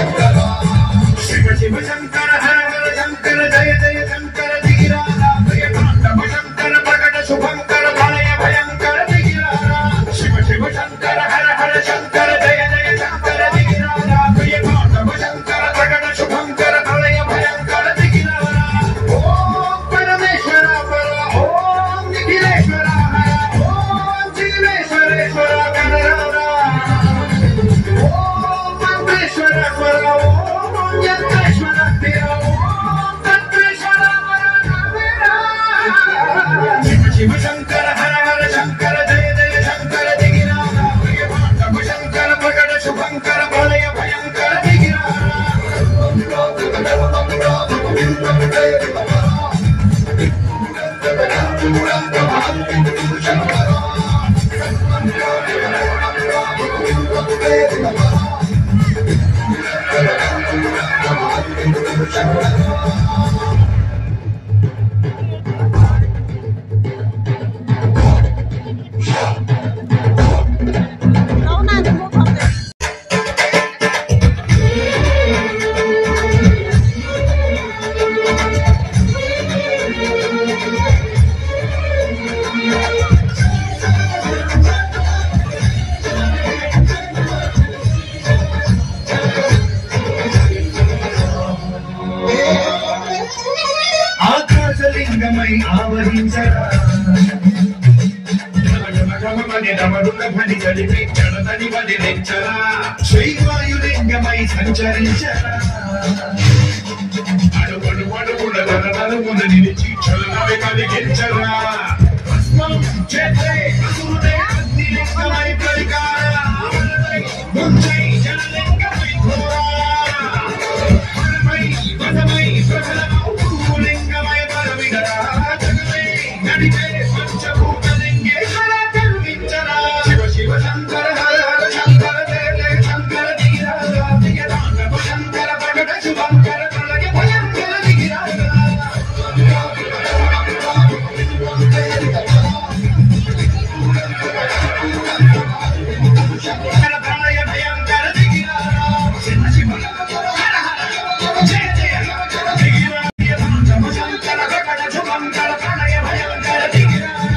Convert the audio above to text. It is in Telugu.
शिव शिव शंकर हर हर शंकर जय जय शंकर धीरारा प्रिय तांडव शंकर प्रकट शुभंकर प्रलय भयंकर धीरारा शिव शिव शंकर हर हर शंकर जय जय शंकर धीरारा प्रिय तांडव शंकर प्रकट शुभंकर प्रलय भयंकर धीरारा ओम परमेश्वर पर ओम निखिलेश्वर हर ओम जीवेश्वरेश्वर गणरारा ओम परमेश्वर पर शिव शंकर हर हर शंकर जय जय शंकर दिगिरारा प्रिय तांडव शंकर प्रकट शुभंकर प्रलय भयंकर दिगिरारा ఆకాశలింగమై ఆవరించరా ధమరుగని చలిపి జడదని వదిలించరా శ్రీవాయులింగమై సంచరించరా అడుగుల నలుగున నిలిచి చలనవి కలిగించరా భస్మం చేతే అసురుడే అగ్నిలింగమై ప్రతికార ముంచై జలలింగమై ఘోరా పరమై వదమై ప్రబలమౌ లింగమై పరమిగరా జగమే నడిపే పంచభూతలింగేశ్వర కరుణించరా శివ శివ శంకర హర హర శంకర జయ జయ శంకర ధీరారా ప్రియ తాండవ శంకర ప్రకట శుభంకర ప్రళయ భయంకర దిగిరారా ప్రళయ భయంకర దిగిరారా శివ శివ హర హర జయ జయ దిగిరా ప్రియ తాండవ శంకర ప్రకట శుభంకర ప్రళయ భయంకర దిగిరారా